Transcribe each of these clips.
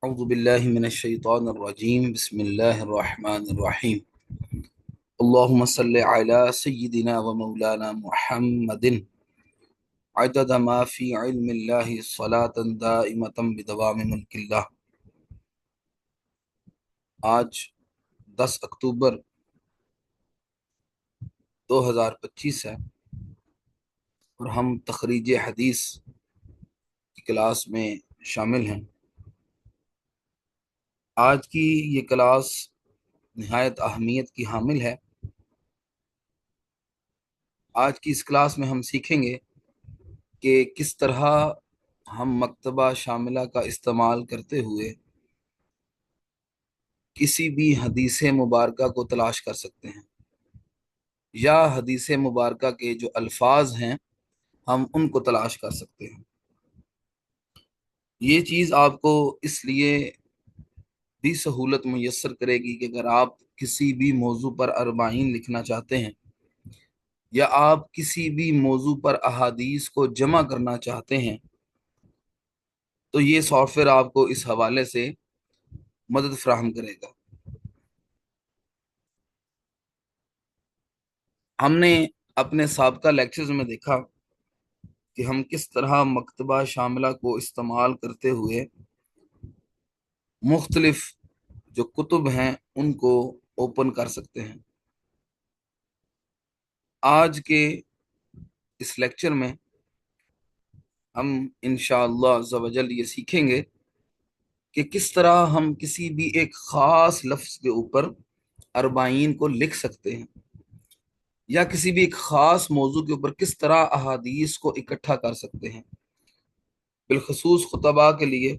اعوذ باللہ من الشیطان الرجیم بسم اللہ الرحمن الرحیم اللہم صلی علی سیدنا و مولانا محمد عدد ما فی علم اللہ صلاة دائمتا بدوام ملک اللہ۔ آج 10 اکتوبر 2025 ہے اور ہم تخریج حدیث کی کلاس میں شامل ہیں۔ آج کی یہ کلاس نہایت اہمیت کی حامل ہے۔ آج کی اس کلاس میں ہم سیکھیں گے کہ کس طرح ہم مکتبہ شاملہ کا استعمال کرتے ہوئے کسی بھی حدیث مبارکہ کو تلاش کر سکتے ہیں، یا حدیث مبارکہ کے جو الفاظ ہیں ہم ان کو تلاش کر سکتے ہیں۔ یہ چیز آپ کو اس لیے بھی سہولت میسر کرے گی کہ اگر آپ کسی بھی موضوع پر اربعین لکھنا چاہتے ہیں یا آپ کسی بھی موضوع پر احادیث کو جمع کرنا چاہتے ہیں تو یہ سافٹ ویئر آپ کو اس حوالے سے مدد فراہم کرے گا۔ ہم نے اپنے سابقہ لیکچرز میں دیکھا کہ ہم کس طرح مکتبہ شاملہ کو استعمال کرتے ہوئے مختلف جو کتب ہیں ان کو اوپن کر سکتے ہیں۔ آج کے اس لیکچر میں ہم انشاءاللہ عز و جل یہ سیکھیں گے کہ کس طرح ہم کسی بھی ایک خاص لفظ کے اوپر اربعین کو لکھ سکتے ہیں، یا کسی بھی ایک خاص موضوع کے اوپر کس طرح احادیث کو اکٹھا کر سکتے ہیں، بالخصوص خطباء کے لیے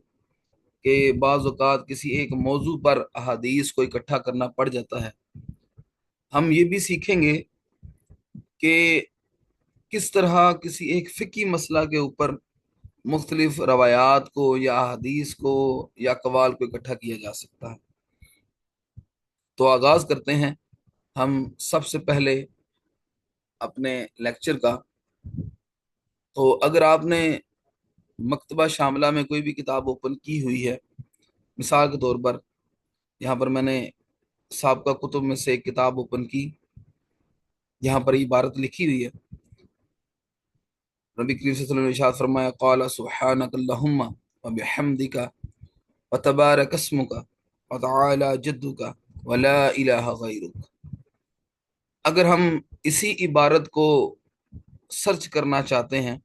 کہ بعض اوقات کسی ایک موضوع پر احادیث کو اکٹھا کرنا پڑ جاتا ہے۔ ہم یہ بھی سیکھیں گے کہ کس طرح کسی ایک فقہی مسئلہ کے اوپر مختلف روایات کو یا احادیث کو یا اقوال کو اکٹھا کیا جا سکتا ہے۔ تو آغاز کرتے ہیں ہم سب سے پہلے اپنے لیکچر کا۔ تو اگر آپ نے مکتبہ شاملہ میں کوئی بھی کتاب اوپن کی ہوئی ہے، مثال کے طور پر یہاں پر میں نے سابقہ کتب میں سے ایک کتاب اوپن کی، یہاں پر عبارت لکھی ہوئی ہے، نبی کریم صلی اللہ علیہ وسلم نے ارشاد فرمایا قال سبحانک اللہم وبحمدک وتبارک اسمک وتعالی جدک ولا الہ غیرک۔ اگر ہم اسی عبارت کو سرچ کرنا چاہتے ہیں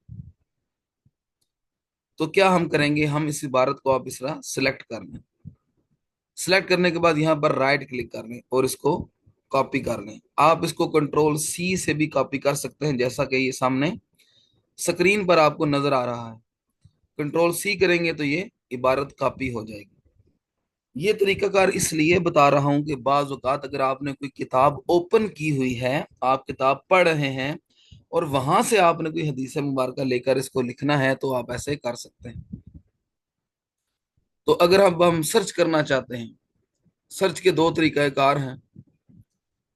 تو کیا ہم کریں گے؟ ہم اس عبارت کو آپ اس طرح سلیکٹ کر لیں، سلیکٹ کرنے کے بعد یہاں پر رائٹ کلک کر لیں اور اس کو کاپی کر لیں۔ آپ اس کو کنٹرول سی سے بھی کاپی کر سکتے ہیں، جیسا کہ یہ سامنے سکرین پر آپ کو نظر آ رہا ہے۔ کنٹرول سی کریں گے تو یہ عبارت کاپی ہو جائے گی۔ یہ طریقہ کار اس لیے بتا رہا ہوں کہ بعض اوقات اگر آپ نے کوئی کتاب اوپن کی ہوئی ہے، آپ کتاب پڑھ رہے ہیں اور وہاں سے آپ نے کوئی حدیث مبارکہ لے کر اس کو لکھنا ہے تو آپ ایسے کر سکتے ہیں۔ تو اگر اب ہم سرچ کرنا چاہتے ہیں، سرچ کے دو طریقہ کار ہیں۔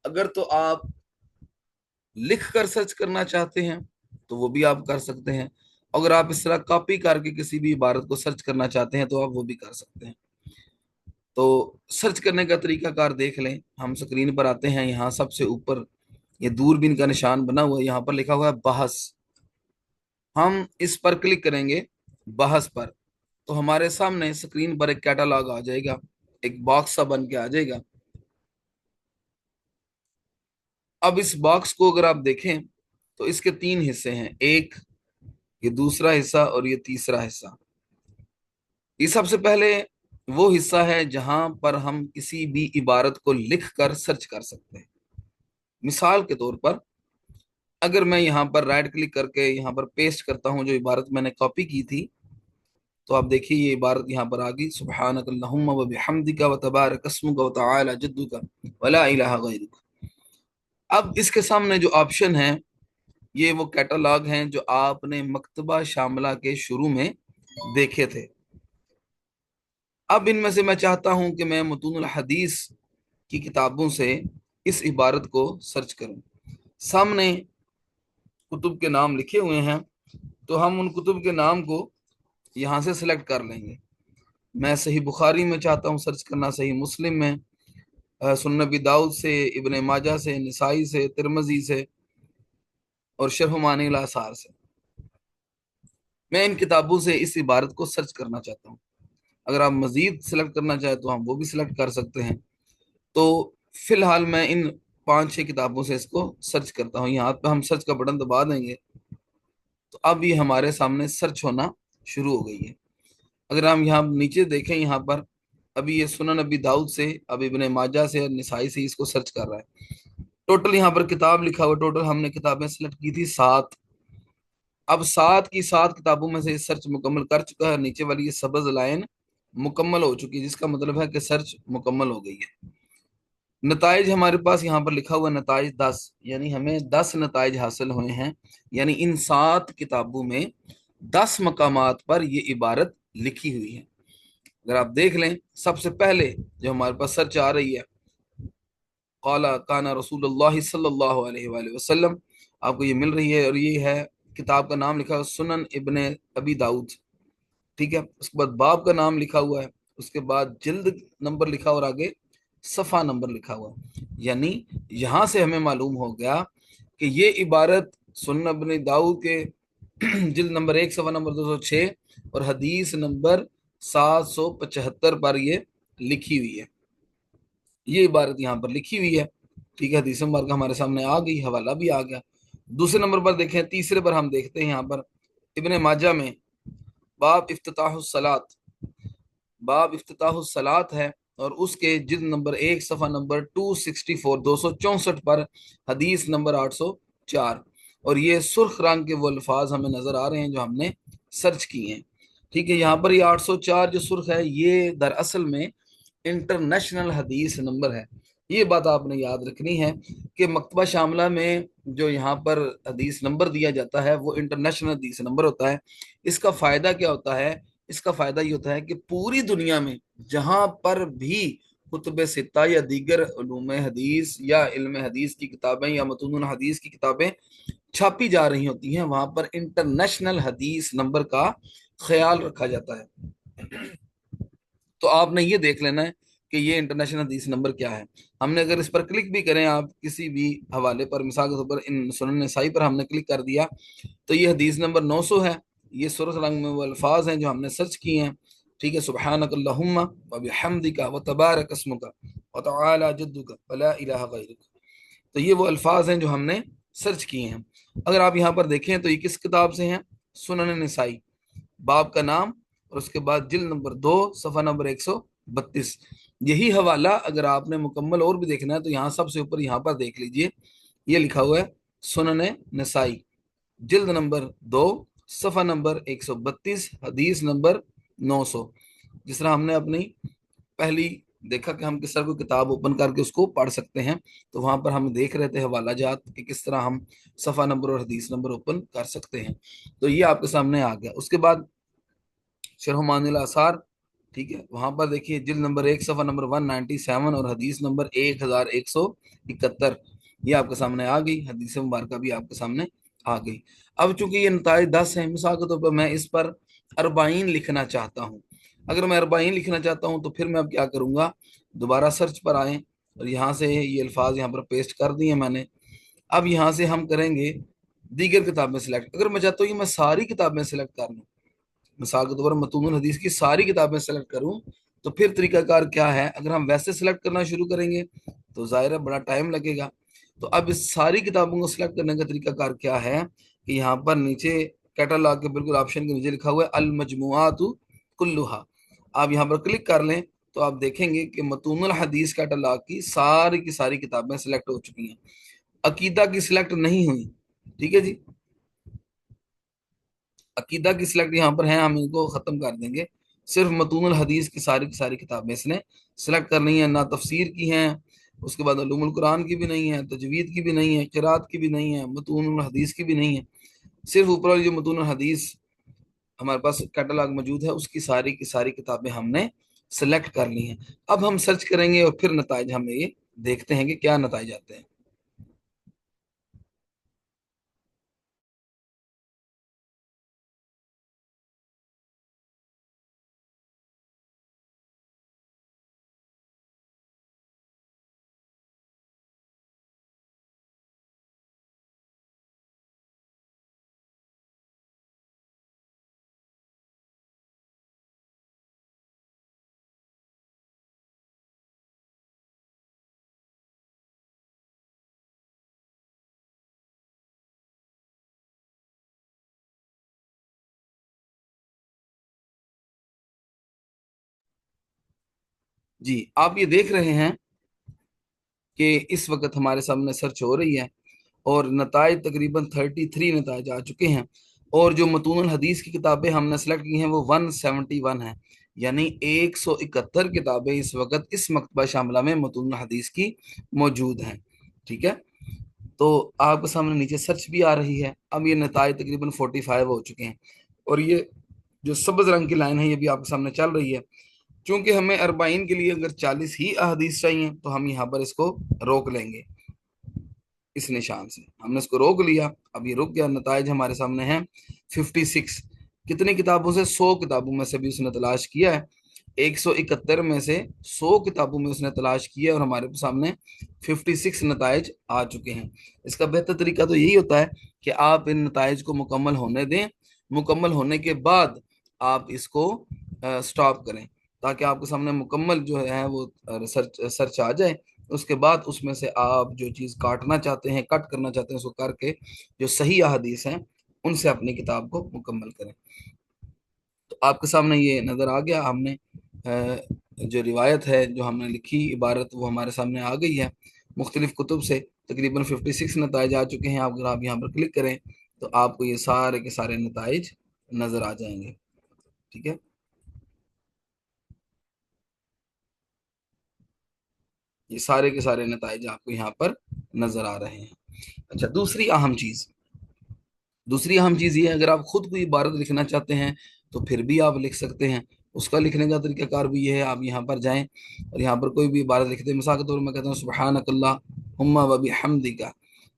اگر تو آپ لکھ کر سرچ کرنا چاہتے ہیں تو وہ بھی آپ کر سکتے ہیں، اگر آپ اس طرح کاپی کر کے کسی بھی عبارت کو سرچ کرنا چاہتے ہیں تو آپ وہ بھی کر سکتے ہیں۔ تو سرچ کرنے کا طریقہ کار دیکھ لیں۔ ہم سکرین پر آتے ہیں، یہاں سب سے اوپر یہ دوربین کا نشان بنا ہوا ہے، یہاں پر لکھا ہوا ہے بحث۔ ہم اس پر کلک کریں گے بحث پر تو ہمارے سامنے سکرین پر ایک کیٹالاگ آ جائے گا، ایک باکس سا بن کے آ جائے گا۔ اب اس باکس کو اگر آپ دیکھیں تو اس کے 3 حصے ہیں، ایک یہ دوسرا حصہ اور یہ تیسرا حصہ۔ یہ سب سے پہلے وہ حصہ ہے جہاں پر ہم کسی بھی عبارت کو لکھ کر سرچ کر سکتے ہیں۔ مثال کے طور پر اگر میں یہاں پر رائٹ کلک کر کے یہاں پر پیسٹ کرتا ہوں جو عبارت میں نے کاپی کی تھی، تو آپ دیکھیے یہ عبارت یہاں پر آ گئی، سبحانک اللہم وبحمدک وتبارک اسمک وتعالی جدک ولا الہ غیرک۔ اب اس کے سامنے جو آپشن ہیں یہ وہ کیٹالاگ ہیں جو آپ نے مکتبہ شاملہ کے شروع میں دیکھے تھے۔ اب ان میں سے میں چاہتا ہوں کہ میں متون الحدیث کی کتابوں سے اس عبارت کو سرچ کروں۔ سامنے کتب کے نام لکھے ہوئے ہیں تو ہم ان کتب کے نام کو یہاں سے سلیکٹ کر لیں گے۔ मैं सही बुखारी में चाहता हूँ सर्च करना, सही मुस्लिम में, सुनन नबी दाऊद से, इब्ने माजा से, निसाई से, तिरमजी से और शरह मानी अल आसार से। मैं इन किताबों से इस इबारत को सर्च करना चाहता हूँ। अगर आप मजीद सेलेक्ट करना चाहें तो हम वो भी सिलेक्ट कर सकते हैं। तो फिलहाल मैं इन 5-6 किताबों से इसको सर्च करता हूँ। यहाँ पे हम सर्च का बटन दबा देंगे तो अब ये हमारे सामने सर्च होना शुरू हो गई है। अगर हम यहाँ नीचे देखें, यहाँ पर अभी ये सुनन नबी दाऊद से, अब इब्ने माजा से और निसाई से इसको सर्च कर रहा है। टोटल यहाँ पर किताब लिखा हुआ, टोटल हमने किताबें सेलेक्ट की थी 7। अब 7 की 7 किताबों में से ये सर्च मुकम्मल कर चुका है। नीचे वाली ये सब्ज लाइन मुकम्मल हो चुकी है, जिसका मतलब है कि सर्च मुकम्मल हो गई है। नताइज हमारे पास यहाँ पर लिखा हुआ नताइज 10, यानी हमें 10 नताइज हासिल हुए हैं। यानी इन 7 किताबों में 10 मकामात पर ये इबारत लिखी हुई है। अगर आप देख लें, सबसे पहले जो हमारे पास सर्च आ रही है, क़ाला काना रसूलुल्लाह सल्लल्लाहु अलैहि वसल्लम, आपको ये मिल रही है। और ये है, किताब का नाम लिखा है सुनन इब्ने अबी दाऊद। ठीक है, उसके बाद बाब का नाम लिखा हुआ है, उसके बाद जिल्द नंबर लिखा और आगे सफ़ा नंबर लिखा हुआ है। यानी यहाँ से हमें मालूम हो गया कि ये इबारत सुनन इब्ने दाऊद के जिल्द नंबर 1 सफ़ा नंबर 206 और हदीस नंबर 775 पर ये लिखी हुई है। ये इबारत यहाँ पर लिखी हुई है। ठीक है, हदीस मुबारक हमारे सामने आ गई, हवाला भी आ गया। दूसरे नंबर पर देखें, तीसरे पर हम देखते हैं यहाँ पर इब्ने माजा में बाब इफ्तिताहुस सलात, बाब इफ्तिताहुस सलात है, और उसके जिल्द नंबर 1 सफ़ा नंबर 264 264 पर हदीस नंबर 804। और ये सुर्ख रंग के वो अल्फाज हमें नजर आ रहे हैं जो हमने सर्च किए हैं। ठीक है, यहाँ पर ये 804 जो सुर्ख है, ये दरअसल में इंटरनेशनल हदीस नंबर है। ये बात आपने याद रखनी है कि मकतबा शामला में जो यहाँ पर हदीस नंबर दिया जाता है वो इंटरनेशनल हदीस नंबर होता है। इसका फायदा क्या होता है? इसका फायदा ये होता है कि पूरी दुनिया में जहां पर भी कुतुब सित्ता या दीगर उलूम हदीस या इल्म हदीस की किताबें या मतून हदीस की किताबें छापी जा रही होती हैं, वहां पर इंटरनेशनल हदीस नंबर का ख्याल रखा जाता है। तो आपने ये देख लेना है कि ये इंटरनेशनल हदीस नंबर क्या है। हमने अगर इस पर क्लिक भी करें, आप किसी भी हवाले पर, मिसाल के तौर पर इन सुनन नसाई पर हमने क्लिक कर दिया तो ये हदीस नंबर 900 है। ये सुरख रंग में वो अल्फाज हैं जो हमने सर्च किए हैं। ठीक है, सुब्हानक अल्लाहुम्मा व बिहम्दिका व तबारक अस्मुका व तआला जद्दुका व ला इलाहा गैरुक। तो ये वो अल्फाज हैं जो हमने सर्च किए हैं। अगर आप यहाँ पर देखें तो ये किस किताब से हैं? सुनन नसाई, बाब का नाम और उसके बाद जिल्द नंबर 2 सफ़ा नंबर 132। यही हवाला अगर आपने मुकम्मल और भी देखना है तो यहाँ सबसे ऊपर यहाँ पर देख लीजिए, ये लिखा हुआ है सुनन नसाई, जिल्द नंबर 2 सफ़ा नंबर 132 हदीस नंबर 900। जिस तरह हमने अपनी पहली देखा कि हम किस तरह को किताब ओपन करके उसको पढ़ सकते हैं, तो वहां पर हम देख रहे थे हवाला जात कि किस तरह हम सफ़ा नंबर और हदीस नंबर ओपन कर सकते हैं। तो ये आपके सामने आ गया। उसके बाद शरह मानिल आसार, ठीक है, वहां पर देखिए जिल्द नंबर 1 सफ़ा नंबर 197 और हदीस नंबर 1171, ये आपके सामने आ गई। हदीस मुबारक भी आपके सामने आ गई। अब चूंकि ये नताइज 10 है, मिसाल के तौर पर मैं इस पर अरबाइन लिखना चाहता हूँ। अगर मैं अरबाइन लिखना चाहता हूँ तो फिर मैं अब क्या करूंगा, दोबारा सर्च पर आए और यहाँ से ये अल्फाज यहाँ पर पेस्ट कर दिए मैंने। अब यहाँ से हम करेंगे दीगर किताबें सिलेक्ट। अगर मैं चाहता हूँ कि मैं सारी किताबें सिलेक्ट कर लूँ, मिसाल के तौर पर मतून हदीस की सारी किताबें सेलेक्ट करूं, तो फिर तरीकाकार क्या है? अगर हम वैसे सेलेक्ट करना शुरू करेंगे तो जाहिर है बड़ा टाइम लगेगा। तो अब इस सारी किताबों को सिलेक्ट करने का तरीकाकार क्या है कि यहाँ पर नीचे कैटलॉग के बिल्कुल ऑप्शन के नीचे लिखा हुआ है अल मजमुआतु कुल्लुहा। आप यहाँ पर क्लिक कर लें तो आप देखेंगे कि मतूनुल हदीस कैटलॉग की सारी किताबें सिलेक्ट हो चुकी हैं। अकीदा की सिलेक्ट नहीं हुई। ठीक है जी, अकीदा की सिलेक्ट यहाँ पर है, हम इनको खत्म कर देंगे। सिर्फ मतूनुल हदीस की सारी किताबें इसने सिलेक्ट करनी है। ना तफसीर की हैं, उसके बाद उलूमुल कुरान की भी नहीं है, तजवीद की भी नहीं है, किरात की भी नहीं है, मतूनुल हदीस की भी नहीं है। सिर्फ ऊपर वाली जो मतूनुल हदीस हमारे पास कैटलॉग मौजूद है उसकी की सारी किताबें हमने सेलेक्ट कर ली हैं। अब हम सर्च करेंगे और फिर नताइज हमें ये देखते हैं कि क्या नताइज आते हैं। जी, आप ये देख रहे हैं कि इस वक्त हमारे सामने सर्च हो रही है और नताइज तकरीबन 33 नताइज आ चुके हैं। और जो मतूनुल हदीस की किताबें हमने सेलेक्ट की हैं वो 171 है, यानी 171 किताबें इस वक्त इस मकतबा शामिला में मतूनुल हदीस की मौजूद हैं। ठीक है, तो आपके सामने नीचे सर्च भी आ रही है। अब ये नताइज तकरीबन 45 हो चुके हैं और ये जो सब्ज रंग की लाइन है ये भी आपके सामने चल रही है। चूंकि हमें अरबाइन के लिए अगर 40 ही अहदीस चाहिए तो हम यहाँ पर इसको रोक लेंगे। इस निशान से हमने इसको रोक लिया, अब ये रुक गया। नताइज हमारे सामने हैं 56। कितनी किताबों से? 100 किताबों में से भी उसने तलाश किया है। 171 में से 100 किताबों में उसने तलाश किया और हमारे सामने 56 नताइज आ चुके हैं। इसका बेहतर तरीका तो यही होता है कि आप इन नताइज को मुकम्मल होने दें, मुकम्मल होने के बाद आप इसको स्टॉप करें, ताकि आपके सामने मुकम्मल जो है वो सर्च सर्च आ जाए। उसके बाद उसमें से आप जो चीज़ काटना चाहते हैं, कट करना चाहते हैं, उसको करके जो सही अहादीस हैं उनसे अपनी किताब को मुकम्मल करें। तो आपके सामने ये नज़र आ गया। हमने जो रिवायत है, जो हमने लिखी इबारत, वो हमारे सामने आ गई है मुख्तलिफ कुतुब से। तकरीबन 56 नताइज आ चुके हैं। अगर आप यहाँ पर क्लिक करें तो आपको ये सारे के सारे नताइज नज़र आ जाएंगे। ठीक है, ये सारे के सारे नताइज आपको यहाँ पर नज़र आ रहे हैं। अच्छा, दूसरी अहम चीज़ ये है, अगर आप खुद कोई इबारत लिखना चाहते हैं तो फिर भी आप लिख सकते हैं। उसका लिखने का तरीकाकार भी ये है, आप यहाँ पर जाएं और यहाँ पर कोई भी इबारत लिखते हैं। मिसाल के तौर पर मैं कहता हूँ सुब्हानकल्लाहुम्मा व बिहम्दिका,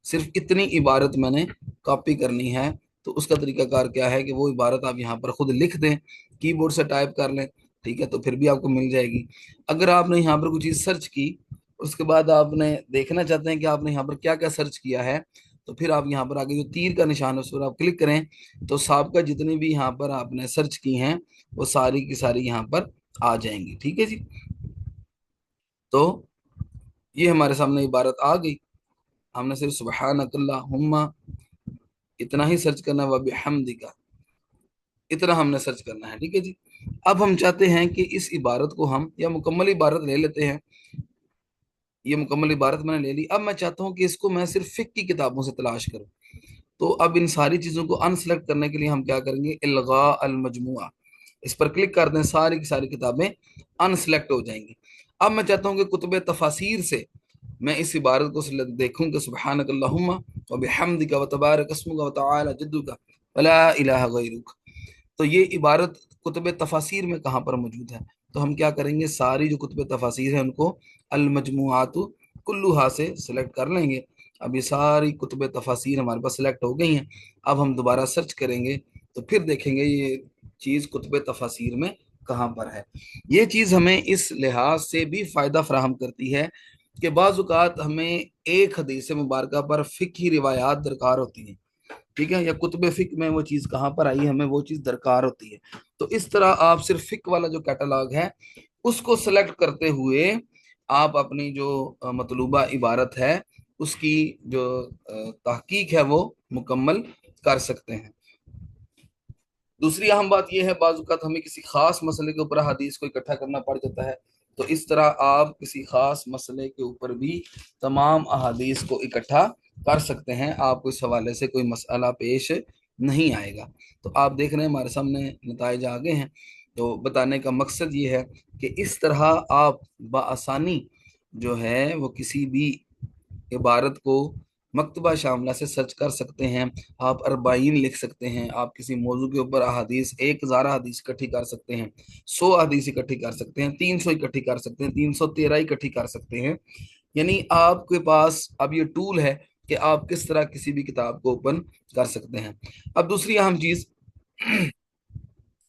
सिर्फ इतनी इबारत मैंने कॉपी करनी है। तो उसका तरीकाकार क्या है कि वो इबारत आप यहाँ पर खुद लिख दें, कीबोर्ड से टाइप कर लें। ठीक है, तो फिर भी आपको मिल जाएगी। अगर आपने यहाँ पर कोई चीज़ सर्च की, उसके बाद आपने देखना चाहते हैं कि आपने यहाँ पर क्या क्या सर्च किया है, तो फिर आप यहाँ पर आगे जो तीर का निशान है उस पर आप क्लिक करें, तो साबका जितनी भी यहाँ पर आपने सर्च की हैं वो सारी की सारी यहाँ पर आ जाएंगी। ठीक है जी, तो ये हमारे सामने इबारत आ गई। हमने सिर्फ सुब्हानकल्लाहुम्मा इतना ही सर्च करना है, व बिहम्दिका इतना हमने सर्च करना है। ठीक है जी, अब हम चाहते हैं कि इस इबारत को हम, या मुकम्मल इबारत ले लेते हैं। ये मुकम्मल इबारत मैंने ले ली। अब मैं चाहता हूँ कि इसको मैं सिर्फ फिक की किताबों से तलाश करूँ। तो अब इन सारी चीज़ों को अनसेलेक्ट करने के लिए हम क्या करेंगे? इल्गा अल मजमुआ, इस पर क्लिक कर दें, सारी की सारी किताबें अनसेलेक्ट हो जाएंगी। अब मैं चाहता हूँ कि कुतुब तफासिर से मैं इस इबारत को देखूं कि सुब्हानक अल्लाहुम्मा व बिहम्दिका व तबारक अस्मुका व तआला जद्दुका व ला इलाहा गैरुक। तो ये इबारत कुतुब तफासिर में कहाँ पर मौजूद है? तो हम क्या करेंगे? सारी जो कुतुब तफासिर है उनको अल मजमुआतु कुल्लुहा से सिलेक्ट कर लेंगे। अब ये सारी कुतुब तफासिर हमारे पास सिलेक्ट हो गई हैं। अब हम दोबारा सर्च करेंगे तो फिर देखेंगे ये चीज़ कुतुब तफासिर में कहाँ पर है। ये चीज़ हमें इस लिहाज से भी फ़ायदा फराहम करती है कि बाज़ औक़ात हमें एक हदीस मुबारक पर फ़िक्ही रिवायात दरकार होती हैं। ठीक है, या कुतुब फिक में वो चीज़ कहाँ पर आई, हमें वो चीज़ दरकार होती है। तो इस तरह आप सिर्फ फिक वाला जो कैटलॉग है उसको सेलेक्ट करते हुए आप अपनी जो मतलूबा इबारत है उसकी जो तहकीक है वो मुकम्मल कर सकते हैं। दूसरी अहम बात यह है, बाज़ हमें किसी खास मसले के ऊपर हदीस को इकट्ठा करना पड़ जाता है। तो इस तरह आप किसी खास मसले के ऊपर भी तमाम अहादीस को इकट्ठा कर सकते हैं। आपको इस हवाले से कोई मसला पेश नहीं आएगा। तो आप देख रहे हैं हमारे सामने नताइज आ गए हैं। तो बताने का मकसद ये है कि इस तरह आप बआसानी जो है वो किसी भी इबारत को मकतबा शामला से सर्च कर सकते हैं। आप अरबाइन लिख सकते हैं, आप किसी मौजू के ऊपर अहादीस 1000 अहादीस इकट्ठी कर सकते हैं, 100 अहादीस इकट्ठी कर सकते हैं, 300 इकट्ठी कर सकते हैं, 313 इकट्ठी कर सकते हैं। यानी आपके पास अब ये टूल है कि आप किस तरह किसी भी किताब को ओपन कर सकते हैं। अब दूसरी अहम चीज़,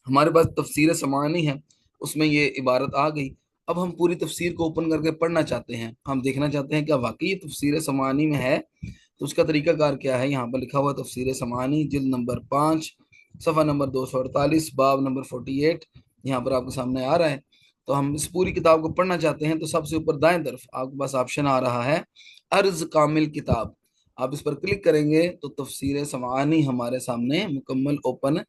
हमारे पास तफसीर समानी है, उसमें ये इबारत आ गई। अब हम पूरी तफसीर को ओपन करके पढ़ना चाहते हैं, हम देखना चाहते हैं क्या वाकई ये तफसीर समानी में है। तो उसका तरीकाकार क्या है? यहाँ पर लिखा हुआ तफसीर समानी जिल्द नंबर 5 सफ़ा नंबर 248 बाब नंबर 48 यहाँ पर आपके सामने आ रहा है। तो हम इस पूरी किताब को पढ़ना चाहते हैं, तो सबसे ऊपर दाएं तरफ आपके पास ऑप्शन आ रहा है अर्ज कामिल किताब। आप इस पर क्लिक करेंगे तो तफसीर समानी हमारे सामने मुकम्मल ओपन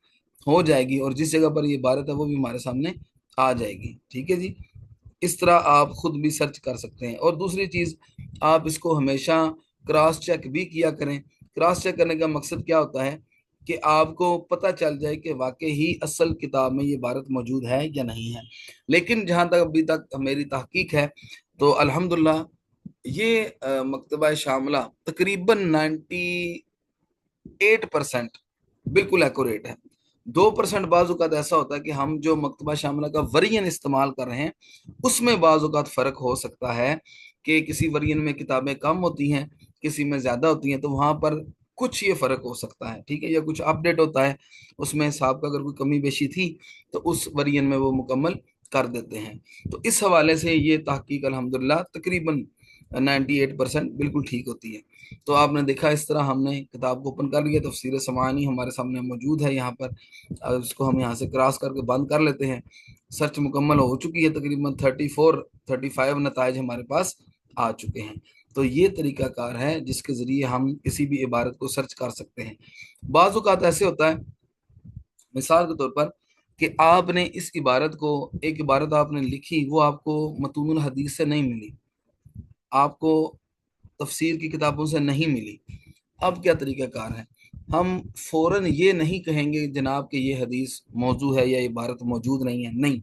हो जाएगी और जिस जगह पर ये इबारत है वो भी हमारे सामने आ जाएगी। ठीक है जी, इस तरह आप खुद भी सर्च कर सकते हैं। और दूसरी चीज़, आप इसको हमेशा क्रॉस चेक भी किया करें। क्रॉस चेक करने का मकसद क्या होता है कि आपको पता चल जाए कि वाकई ही असल किताब में ये इबारत मौजूद है या नहीं है। लेकिन जहाँ तक अभी तक मेरी तहकीक है तो अल्हम्दुलिल्लाह ये मकतबा शामिला तकरीबन 98% बिल्कुल एक्यूरेट है। 2% बाज़ औक़ात ऐसा होता है कि हम जो मकतबा शामिला का वरियन इस्तेमाल कर रहे हैं उसमें बाज़ औक़ात फ़र्क हो सकता है कि किसी वरियन में किताबें कम होती हैं, किसी में ज़्यादा होती हैं, तो वहाँ पर कुछ ये फ़र्क हो सकता है, ठीक है, या कुछ अपडेट होता है उसमें साहब का अगर कोई कमी बेशी थी तो उस वरियन में वो मुकम्मल कर देते हैं। तो इस हवाले से ये तहकीक अल्हम्दुलिल्लाह तकरीबन 98% बिल्कुल ठीक होती है। तो आपने देखा इस तरह हमने किताब को ओपन कर लिया, तफसीर समानी हमारे सामने मौजूद है यहाँ पर। इसको हम यहाँ से क्रॉस करके बंद कर लेते हैं। सर्च मुकम्मल हो चुकी है, तकरीबन 34-35 नताइज हमारे पास आ चुके हैं। तो ये तरीकाकार है जिसके ज़रिए हम किसी भी इबारत को सर्च कर सकते हैं। बाज़ औक़ात ऐसे होता है, मिसाल के तौर पर, कि आपने इस इबारत को, एक इबारत आपने लिखी, वो आपको मतूनुल हदीस से नहीं मिली, आपको तफसीर की किताबों से नहीं मिली। अब क्या तरीक़ाकार है, हम फ़ौरन ये नहीं कहेंगे जनाब कि ये हदीस मौजू है या इबारत मौजूद नहीं है, नहीं।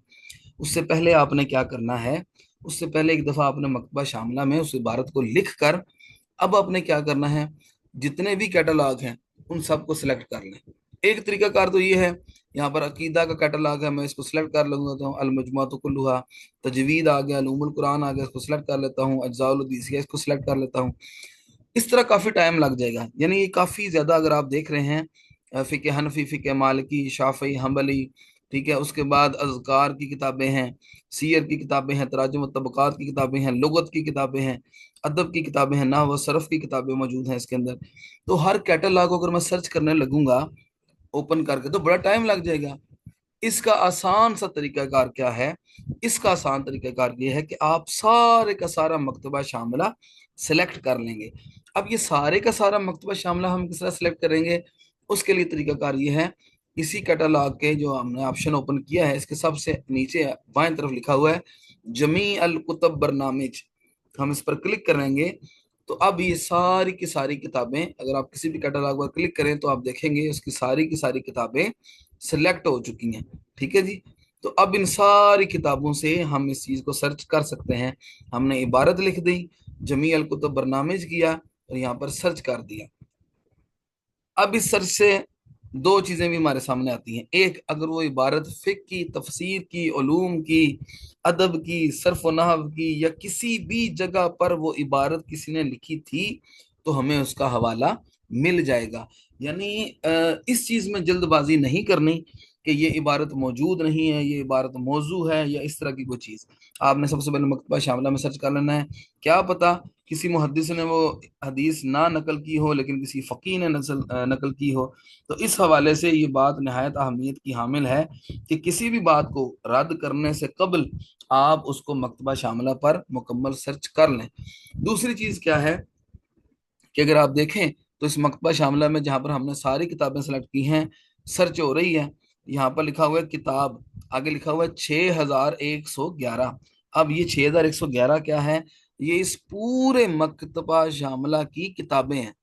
उससे पहले आपने क्या करना है, उससे पहले एक दफ़ा आपने मकतबा शामिला में उस इबारत को लिख कर, अब आपने क्या करना है, जितने भी कैटलॉग हैं उन सबको सिलेक्ट कर लें। एक तरीकाकार तो ये है, यहाँ पर अकीदा का कैटलॉग है, मैं इसको सिलेक्ट कर लूँगा, तो अल मजमुअत कुल्लुहा, तजवीद आ गया, उलूमुल कुरान आ गया, इसको सिलेक्ट कर लेता हूँ, अज्जाउल हदीसिया इसको सिलेक्ट कर लेता हूँ। इस तरह काफ़ी टाइम लग जाएगा, यानी ये काफ़ी ज़्यादा, अगर आप देख रहे हैं फ़िक़्ह हनफ़ी, फ़िक़्ह मालिकी, शाफ़ी, हम्बली, ठीक है, उसके बाद अज़कार की किताबें हैं, सीयर की किताबें हैं, तराजुम व तबक़ात की किताबें हैं, लुग़त की किताबें हैं, अदब की किताबें हैं, नहव व सरफ़ की किताबें मौजूद हैं इसके अंदर। तो हर कैटलॉग को अगर मैं सर्च करने लगूंगा ओपन करके तो बड़ा टाइम लग जाएगा। इसका आसान सा तरीकाकार क्या है, इसका आसान तरीकाकार ये है कि आप सारे का सारा मकतबा शामिला सेलेक्ट कर लेंगे। अब ये सारे का सारा मकतबा शामिला हम किस तरह सेलेक्ट करेंगे, उसके लिए तरीकाकार ये है, इसी कैटलॉग के जो हमने ऑप्शन ओपन किया है इसके सबसे नीचे बाएं तरफ लिखा हुआ है जमी अल कुतब बरनामिज, हम इस पर क्लिक करेंगे तो अब ये सारी की सारी किताबें, अगर आप किसी भी कैटलॉग पर क्लिक करें तो आप देखेंगे उसकी सारी की सारी किताबें सिलेक्ट हो चुकी हैं, ठीक है जी। तो अब इन सारी किताबों से हम इस चीज़ को सर्च कर सकते हैं। हमने इबारत लिख दी, जमी अल कुतुब बरनामिज किया और यहाँ पर सर्च कर दिया। अब इस सर्च से दो चीज़ें भी हमारे सामने आती हैं। एक, अगर वो इबारत फ़िक़्ह की, तफसीर की, उलूम की, अदब की, सर्फ़ व नहव की, या किसी भी जगह पर वो इबारत किसी ने लिखी थी तो हमें उसका हवाला मिल जाएगा। यानी इस चीज़ में जल्दबाजी नहीं करनी कि ये इबारत मौजूद नहीं है, ये इबारत मौजू है, या इस तरह की कोई चीज़। आपने सबसे पहले मकतबा शामिला में सर्च कर लेना है। क्या पता किसी मुहद्दिस ने वो हदीस ना नकल की हो लेकिन किसी फ़कीह ने नकल की हो। तो इस हवाले से ये बात नहायत अहमियत की हामिल है कि किसी भी बात को रद्द करने से कबल आप उसको मकतबा शामिला पर मुकम्मल सर्च कर लें। दूसरी चीज़ क्या है कि अगर आप देखें तो इस मकतबा शामिला में जहाँ पर हमने सारी किताबें सेलेक्ट की हैं, सर्च हो रही है, यहाँ पर लिखा हुआ है किताब, आगे लिखा हुआ है 6111। अब ये 6111 क्या है, ये इस पूरे मकतबा शामिला की किताबें हैं।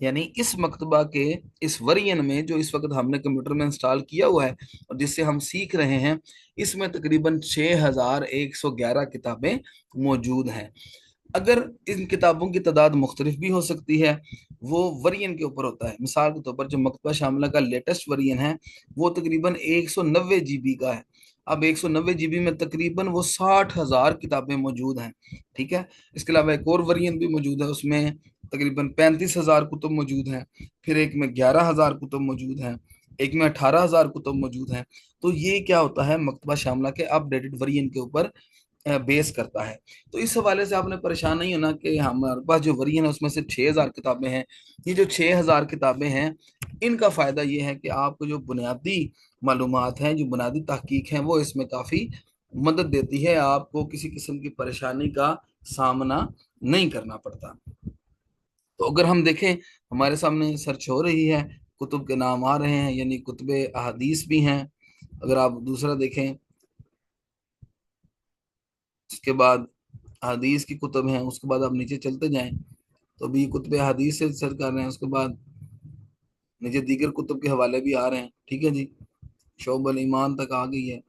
यानी इस मकतबा के इस वरियन में जो इस वक्त हमने कंप्यूटर में इंस्टॉल किया हुआ है और जिससे हम सीख रहे हैं, इसमें तकरीबन 6111 किताबें मौजूद हैं। अगर इन किताबों की तादाद मुख्तलिफ भी हो सकती है, वो वरियन के ऊपर होता है। मिसाल के तौर पर जो मकतबा शामिला का लेटेस्ट वरियन है वो तकरीबन 190 GB का है। अब 190 GB में तकरीबन वो 60,000 किताबें मौजूद हैं, ठीक है। इसके अलावा एक और वरियन भी मौजूद है, उसमें तकरीबन 35,000 कुतुब मौजूद हैं, फिर एक में 11,000 कुतुब मौजूद हैं, एक में 18,000 कुतुब मौजूद हैं। तो ये क्या होता है, मकतबा शामिला के अपडेटेड वरियन के ऊपर बेस करता है। तो इस हवाले से आपने परेशान नहीं होना कि हमारे पास जो वरियन है उसमें से 6,000 किताबें हैं। ये जो 6,000 किताबें हैं, इनका फ़ायदा ये है कि आपको जो बुनियादी मालूमात हैं, जो बुनियादी तहकीक हैं, वो इसमें काफ़ी मदद देती है, आपको किसी किस्म की परेशानी का सामना नहीं करना पड़ता। तो अगर हम देखें, हमारे सामने सर्च हो रही है, कुतुब के नाम आ रहे हैं, यानी कुतुब अहादीस भी हैं। अगर आप दूसरा देखें उसके बाद हदीस की कुतुब हैं, उसके बाद आप नीचे चलते जाएं तो अभी कुतुब हदीस से सर्च कर रहे हैं, उसके बाद नीचे दीगर कुतुब के हवाले भी आ रहे हैं। ठीक है जी, शोबल ईमान तक आ गई है।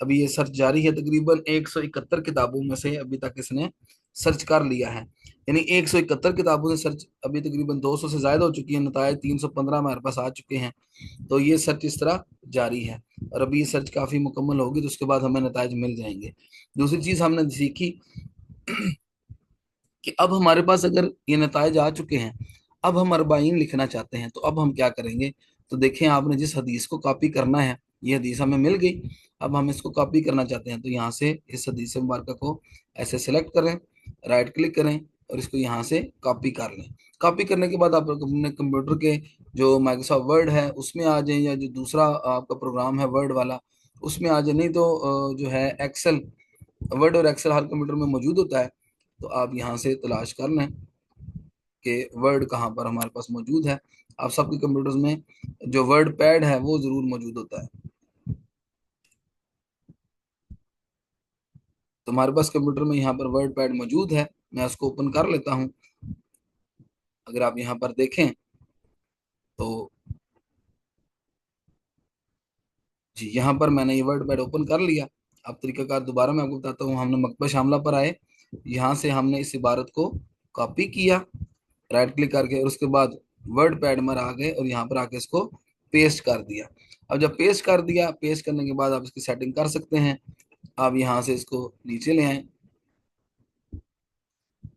अभी ये सर्च जारी है, तकरीबन 171 किताबों में से अभी तक इसने सर्च कर लिया है। यानी 171 किताबों से सर्च अभी तकरीबन 200 से ज्यादा हो चुकी है, नतायज 315 हमारे पास आ चुके हैं। तो ये सर्च इस तरह जारी है, और अभी ये सर्च काफी मुकम्मल होगी तो उसके बाद हमें नतायज मिल जाएंगे। दूसरी चीज हमने सीखी कि अब हमारे पास अगर ये नतायज आ चुके हैं, अब हम अरबाइन लिखना चाहते हैं, तो अब हम क्या करेंगे। तो देखें, आपने जिस हदीस को कॉपी करना है, ये हदीस हमें मिल गई, अब हम इसको कॉपी करना चाहते हैं, तो यहाँ से इस हदीस मुबारक को ऐसे सेलेक्ट करें, राइट क्लिक करें और इसको यहाँ से कॉपी कर लें। कॉपी करने के बाद आप अपने कंप्यूटर के जो माइक्रोसॉफ्ट वर्ड है उसमें आ जाएं, या जो दूसरा आपका प्रोग्राम है वर्ड वाला उसमें आ जाए, नहीं तो जो है एक्सेल, वर्ड और एक्सेल हर कंप्यूटर में मौजूद होता है। तो आप यहाँ से तलाश कर लें कि वर्ड कहाँ पर हमारे पास मौजूद है। आप सबके कंप्यूटर्स में जो वर्ड पैड है वो जरूर मौजूद होता है। तो हमारे पास कंप्यूटर में यहाँ पर वर्ड पैड मौजूद है, मैं उसको ओपन कर लेता हूँ। अगर आप यहाँ पर देखें तो जी, यहाँ पर मैंने ये वर्ड पैड ओपन कर लिया। अब तरीकाकार दोबारा मैं आपको बताता हूँ। हमने मकतबा शामला पर आए, यहाँ से हमने इस इबारत को कॉपी किया राइट क्लिक करके, और उसके बाद वर्ड पैड में आ गए और यहाँ पर आके इसको पेस्ट कर दिया। अब जब पेस्ट कर दिया, पेस्ट करने के बाद आप इसकी सेटिंग कर सकते हैं। आप यहाँ से इसको नीचे ले आए।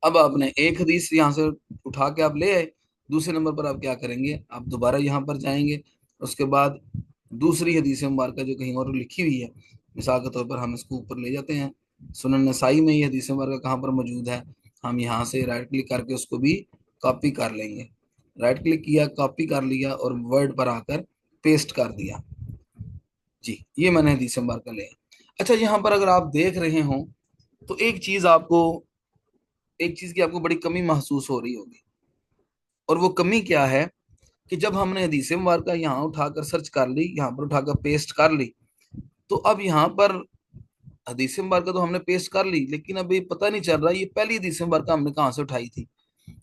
अब आपने एक हदीस यहाँ से उठा के आप ले आए, दूसरे नंबर पर आप क्या करेंगे, आप दोबारा यहाँ पर जाएंगे, उसके बाद दूसरी हदीस मुबारक जो कहीं और लिखी हुई है, मिसाल के तौर पर हम इसको ऊपर ले जाते हैं, सुनन नसाई में ये हदीस मुबारक कहाँ पर मौजूद है, हम यहाँ से राइट क्लिक करके उसको भी कॉपी कर लेंगे। राइट क्लिक किया, कॉपी कर लिया और वर्ड पर आकर पेस्ट कर दिया। जी, ये मैंने हदीस मुबारक ले। अच्छा, यहाँ पर अगर आप देख रहे हो तो एक चीज की आपको बड़ी कमी महसूस हो रही होगी, और वो कमी क्या है कि जब हमने हदीस मुबारक यहाँ उठाकर सर्च कर ली, यहाँ पर उठाकर पेस्ट कर ली, तो अब यहाँ पर हदीस मुबारक तो हमने पेस्ट कर ली, लेकिन अभी पता नहीं चल रहा ये पहली हदीस मुबारक हमने कहाँ से उठाई थी,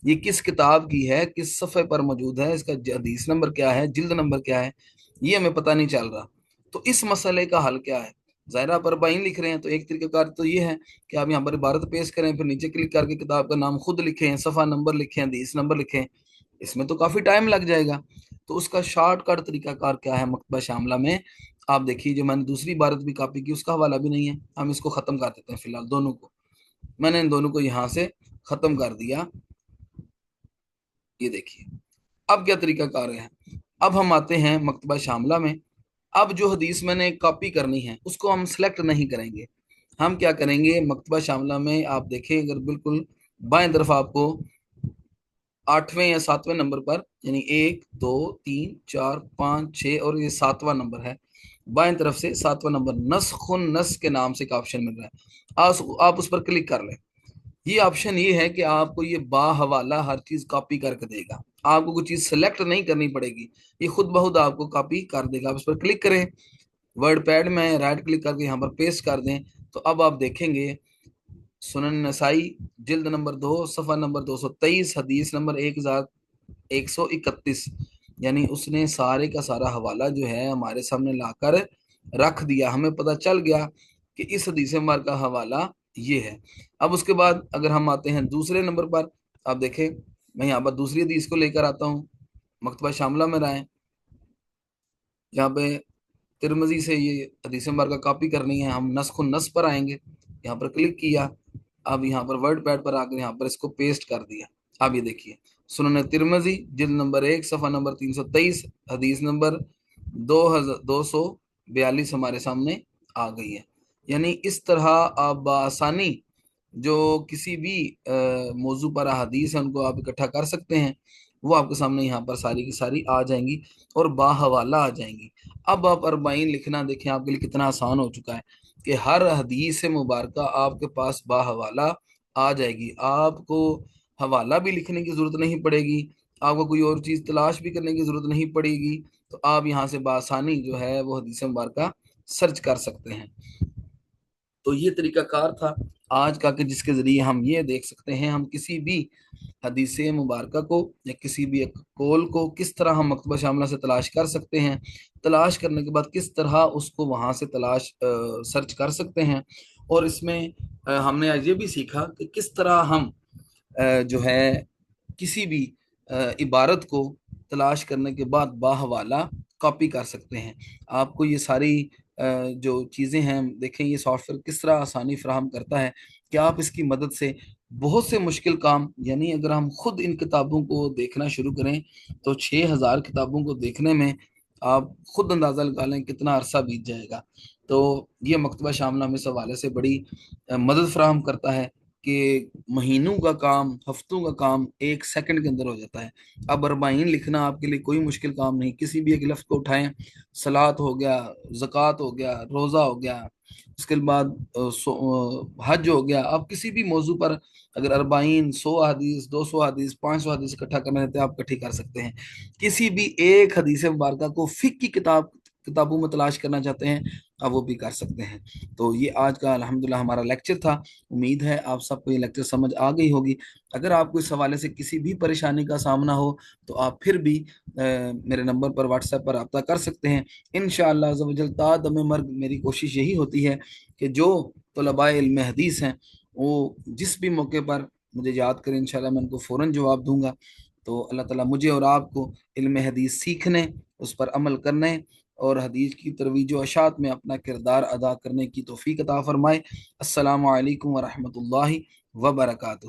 ये किस किताब की है, किस सफ़े पर मौजूद है, इसका हदीस नंबर क्या है, जिल्द नंबर क्या है, ये हमें पता नहीं चल रहा। तो इस मसले का हल क्या है। ज़ाहिर आप अरबाइन लिख रहे हैं तो एक तरीकाकार तो ये है कि आप यहाँ पर इबारत पेश करें, फिर नीचे क्लिक करके किताब का नाम खुद लिखें, सफ़ा नंबर लिखें, हदीस नंबर लिखें, इसमें तो काफ़ी टाइम लग जाएगा। तो उसका शॉर्टकट तरीकाकार क्या है मकतबा शामला में, आप देखिए, जो मैंने दूसरी इबारत भी कॉपी की उसका हवाला भी नहीं है, हम इसको ख़त्म कर देते हैं फिलहाल दोनों को। मैंने इन दोनों को यहाँ से ख़त्म कर दिया। ये देखिए, अब क्या तरीका कार है। अब हम आते हैं मकतबा शामला में। अब जो हदीस मैंने कॉपी करनी है उसको हम सिलेक्ट नहीं करेंगे, हम क्या करेंगे, मकतबा शामला में आप देखें अगर बिल्कुल बाएं तरफ आपको 8वें या 7वें नंबर पर, यानी 1 2 3 4 5 6 और ये 7वां नंबर है, बाएं तरफ से 7वां नंबर नस्खुन नस के नाम से एक ऑप्शन मिल रहा है, आप उस पर क्लिक कर लें। ये ऑप्शन ये है कि आपको ये बाहवाला हर चीज कॉपी करके देगा, आपको कोई चीज सेलेक्ट नहीं करनी पड़ेगी, ये खुद ब खुद आपको कॉपी कर देगा। आप उस पर क्लिक करें, वर्ड पैड में राइट क्लिक करके यहाँ पर पेस्ट कर दें, तो अब आप देखेंगे सुनन नसाई जिल्द नंबर 2 सफ़ा नंबर 223 हदीस नंबर 1131, यानी उसने सारे का सारा हवाला जो है हमारे सामने लाकर रख दिया, हमें पता चल गया कि इस हदीस मुबारक का हवाला ये है। अब उसके बाद अगर हम आते हैं दूसरे नंबर पर, आप देखें मैं यहाँ पर दूसरी हदीस को लेकर आता हूँ, मकतबा शामला में राय, यहाँ पे तिरमिजी से ये हदीस मुबारक कॉपी करनी है, हम नस्ख नस पर आएंगे, यहाँ पर क्लिक किया, अब यहाँ पर वर्ड पैड पर आकर यहाँ पर इसको पेस्ट कर दिया। अब ये देखिए, सुनन तिरमिजी जिल्द नंबर 1 सफ़ा नंबर 323 हदीस नंबर 2242 हमारे सामने आ गई है। यानी इस तरह आप बआसानी जो किसी भी मौजू पर हदीस है उनको आप इकट्ठा कर सकते हैं, वो आपके सामने यहाँ पर सारी की सारी आ जाएंगी और बाहवाला आ जाएंगी। अब आप अरबाइन लिखना देखें आपके लिए कितना आसान हो चुका है कि हर हदीस मुबारक आपके पास बाहवाला आ जाएगी, आपको हवाला भी लिखने की जरूरत नहीं पड़ेगी, आपको कोई और चीज़ तलाश भी करने की जरूरत नहीं पड़ेगी। तो आप यहाँ से बासानी जो है वो हदीस मुबारक सर्च कर सकते हैं। تو یہ طریقہ کار تھا آج کا کہ جس کے ذریعے ہم یہ دیکھ سکتے ہیں ہم کسی بھی حدیث مبارکہ کو یا کسی بھی ایک قول کو کس طرح ہم مکتبہ شاملہ سے تلاش کر سکتے ہیں، تلاش کرنے کے بعد کس طرح اس کو وہاں سے سرچ کر سکتے ہیں، اور اس میں ہم نے آج یہ بھی سیکھا کہ کس طرح ہم جو ہے کسی بھی عبارت کو تلاش کرنے کے بعد باحوالہ کاپی کر سکتے ہیں۔ آپ کو یہ ساری جو چیزیں ہیں دیکھیں، یہ سافٹ ویئر کس طرح آسانی فراہم کرتا ہے کہ آپ اس کی مدد سے بہت سے مشکل کام، یعنی اگر ہم خود ان کتابوں کو دیکھنا شروع کریں تو 6000 کتابوں کو دیکھنے میں آپ خود اندازہ لگا لیں کتنا عرصہ بیت جائے گا۔ تو یہ مکتبہ شاملہ میں اس حوالے سے بڑی مدد فراہم کرتا ہے کہ مہینوں کا کام، ہفتوں کا کام 1 سیکنڈ کے اندر ہو جاتا ہے۔ اب 40 لکھنا آپ کے لیے کوئی مشکل کام نہیں، کسی بھی ایک لفظ کو اٹھائیں، صلاۃ ہو گیا، زکوٰۃ ہو گیا، روزہ ہو گیا، اس کے بعد حج ہو گیا، آپ کسی بھی موضوع پر اگر 40 100 حدیث 200 حدیث 500 حدیث اکٹھا کرنا رہتے ہیں آپ اکٹھی کر سکتے ہیں۔ کسی بھی ایک حدیث مبارکہ کو فقہ کی کتابوں میں تلاش کرنا چاہتے ہیں آپ وہ بھی کر سکتے ہیں۔ تو یہ آج کا الحمدللہ ہمارا لیکچر تھا، امید ہے آپ سب کو یہ لیکچر سمجھ آ گئی ہوگی۔ اگر آپ کو اس حوالے سے کسی بھی پریشانی کا سامنا ہو تو آپ پھر بھی میرے نمبر پر واٹس ایپ پر رابطہ کر سکتے ہیں۔ انشاءاللہ عز و جل تا دم مرگ میری کوشش یہی ہوتی ہے کہ جو طلباء علم حدیث ہیں وہ جس بھی موقع پر مجھے یاد کریں، انشاءاللہ میں ان کو فوراً جواب دوں گا۔ تو اللہ تعالیٰ مجھے اور آپ کو علم حدیث سیکھنے، اس پر عمل کرنے اور حدیث کی ترویج و اشاعت میں اپنا کردار ادا کرنے کی توفیق عطا فرمائے۔ السلام علیکم ورحمۃ اللہ وبرکاتہ۔